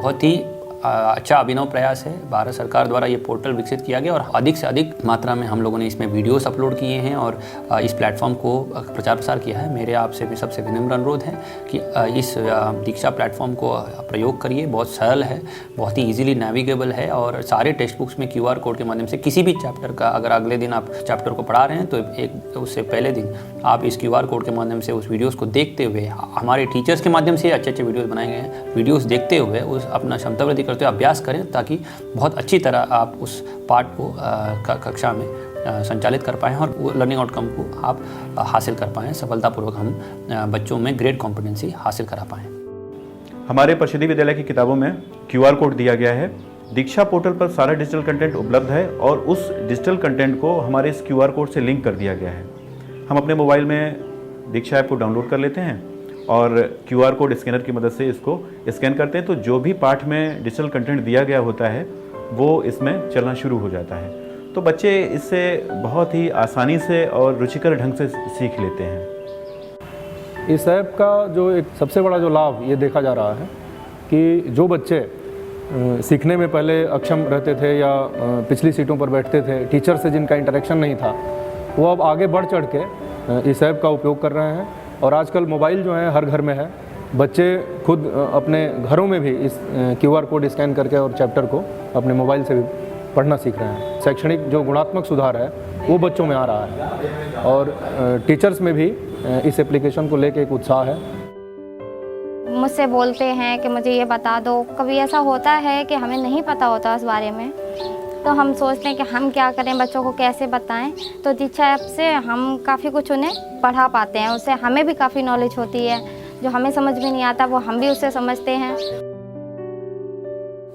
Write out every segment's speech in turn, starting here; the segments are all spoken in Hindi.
बहुत ही अच्छा अभिनव प्रयास है। भारत सरकार द्वारा ये पोर्टल विकसित किया गया और अधिक से अधिक मात्रा में हम लोगों ने इसमें वीडियोस अपलोड किए हैं और इस प्लेटफॉर्म को प्रचार प्रसार किया है। मेरे आपसे भी सबसे विनम्र अनुरोध है कि इस दीक्षा प्लेटफॉर्म को प्रयोग करिए। बहुत सरल है, बहुत ही ईजिली नेविगेबल है और सारे टेक्स्ट बुक्स में QR कोड के माध्यम से किसी भी चैप्टर का अगर अगले दिन आप चैप्टर को पढ़ा रहे हैं तो एक उससे पहले दिन आप इस QR कोड के माध्यम से उस वीडियोज़ को देखते हुए, हमारे टीचर्स के माध्यम से अच्छे वीडियोज़ बनाए गए हैं, वीडियोज़ देखते हुए उस अपना क्षमता वृद्धि करते हुए अभ्यास करें ताकि बहुत अच्छी तरह आप उस पाठ को कक्षा में संचालित कर पाएँ और वो लर्निंग आउटकम को आप हासिल कर पाएँ। सफलतापूर्वक हम बच्चों में ग्रेड कॉम्पिटेंसी हासिल करा पाएँ। हमारे परिषदीय विद्यालय की किताबों में QR कोड दिया गया है। दीक्षा पोर्टल पर सारा डिजिटल कंटेंट उपलब्ध है और उस डिजिटल कंटेंट को हमारे इस QR कोड से लिंक कर दिया गया है। हम अपने मोबाइल में दीक्षा ऐप को डाउनलोड कर लेते हैं और QR कोड स्कैनर की मदद से इसको स्कैन करते हैं तो जो भी पाठ में डिजिटल कंटेंट दिया गया होता है वो इसमें चलना शुरू हो जाता है। तो बच्चे इससे बहुत ही आसानी से और रुचिकर ढंग से सीख लेते हैं। इस ऐप का जो एक सबसे बड़ा जो लाभ ये देखा जा रहा है कि जो बच्चे सीखने में पहले अक्षम रहते थे या पिछली सीटों पर बैठते थे, टीचर से जिनका इंटरेक्शन नहीं था, वो अब आगे बढ़ चढ़ के इस ऐप का उपयोग कर रहे हैं। और आजकल मोबाइल जो है हर घर में है, बच्चे खुद अपने घरों में भी इस QR कोड स्कैन करके और चैप्टर को अपने मोबाइल से भी पढ़ना सीख रहे हैं। शैक्षणिक जो गुणात्मक सुधार है वो बच्चों में आ रहा है और टीचर्स में भी इस एप्लीकेशन को लेके एक उत्साह है। मुझसे बोलते हैं कि मुझे ये बता दो। कभी ऐसा होता है कि हमें नहीं पता होता उस बारे में, तो हम सोचते हैं कि हम क्या करें, बच्चों को कैसे बताएं। तो दीक्षा ऐप से हम काफ़ी कुछ उन्हें पढ़ा पाते हैं, उससे हमें भी काफ़ी नॉलेज होती है। जो हमें समझ में नहीं आता वो हम भी उससे समझते हैं।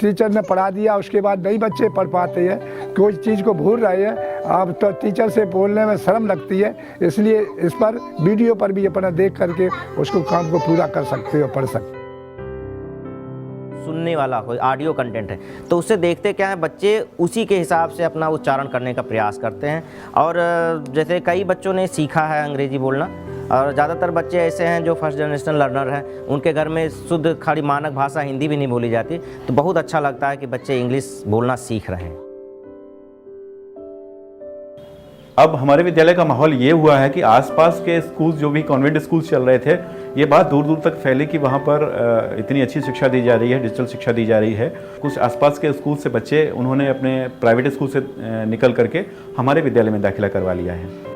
टीचर ने पढ़ा दिया, उसके बाद नहीं बच्चे पढ़ पाते हैं, कोई चीज़ को भूल रहे हैं। अब तो टीचर से बोलने में शर्म लगती है, इसलिए इस पर वीडियो पर भी अपना देख करके उसको काम को पूरा कर सकते हो, पढ़ सकते। सुनने वाला हो, ऑडियो कंटेंट है तो उससे देखते क्या है, बच्चे उसी के हिसाब से अपना उच्चारण करने का प्रयास करते हैं। और जैसे कई बच्चों ने सीखा है अंग्रेजी बोलना, और ज़्यादातर बच्चे ऐसे हैं जो फर्स्ट जनरेशन लर्नर हैं, उनके घर में शुद्ध खाली मानक भाषा हिंदी भी नहीं बोली जाती, तो बहुत अच्छा लगता है कि बच्चे इंग्लिश बोलना सीख रहे हैं। अब हमारे विद्यालय का माहौल ये हुआ है कि आसपास के स्कूल जो भी कॉन्वेंट स्कूल चल रहे थे, ये बात दूर दूर तक फैली कि वहाँ पर इतनी अच्छी शिक्षा दी जा रही है, डिजिटल शिक्षा दी जा रही है। कुछ आसपास के स्कूल से बच्चे उन्होंने अपने प्राइवेट स्कूल से निकल करके हमारे विद्यालय में दाखिला करवा लिया है।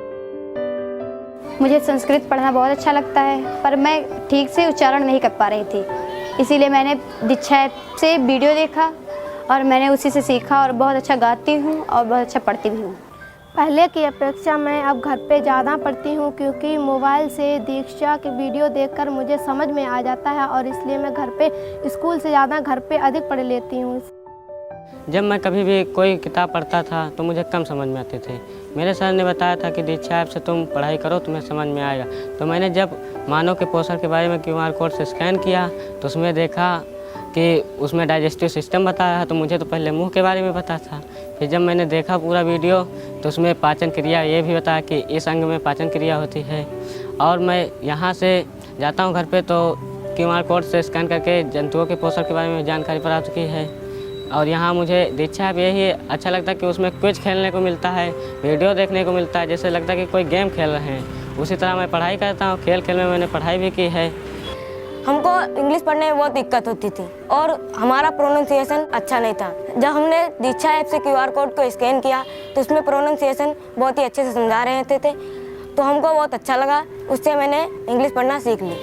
मुझे संस्कृत पढ़ना बहुत अच्छा लगता है, पर मैं ठीक से उच्चारण नहीं कर पा रही थी, इसीलिए मैंने दीक्षा ऐप से वीडियो देखा और मैंने उसी से सीखा और बहुत अच्छा गाती हूँ और बहुत अच्छा पढ़ती भी हूँ। पहले की अपेक्षा मैं अब घर पे ज़्यादा पढ़ती हूँ, क्योंकि मोबाइल से दीक्षा के वीडियो देखकर मुझे समझ में आ जाता है और इसलिए मैं घर पे स्कूल से ज़्यादा घर पे अधिक पढ़ लेती हूँ। जब मैं कभी भी कोई किताब पढ़ता था तो मुझे कम समझ में आते थे। मेरे सर ने बताया था कि दीक्षा ऐप से तुम पढ़ाई करो, तुम्हें समझ में आएगा। तो मैंने जब मानव के पोषण के बारे में QR कोड से स्कैन किया तो उसमें देखा कि उसमें डाइजेस्टिव सिस्टम बताया है, तो मुझे तो पहले मुंह के बारे में पता था। फिर जब मैंने देखा पूरा वीडियो तो उसमें पाचन क्रिया ये भी बताया कि इस अंग में पाचन क्रिया होती है। और मैं यहाँ से जाता हूँ घर पे तो QR कोड से स्कैन करके जंतुओं के पोषण के बारे में जानकारी प्राप्त की है। और यहाँ मुझे दीक्षा ऐप यही अच्छा लगता है कि उसमें क्विज खेलने को मिलता है, वीडियो देखने को मिलता है, जैसे लगता है कि कोई गेम खेल रहे हैं। उसी तरह मैं पढ़ाई करता हूँ, खेल खेल में मैंने पढ़ाई भी की है। हमको इंग्लिश पढ़ने में बहुत दिक्कत होती थी और हमारा प्रोनाउंसिएशन अच्छा नहीं था। जब हमने दीक्षा ऐप से QR कोड को स्कैन किया तो उसमें प्रोनाउंसिएशन बहुत ही अच्छे से समझा रहे थे तो हमको बहुत अच्छा लगा, उससे मैंने इंग्लिश पढ़ना सीख ली।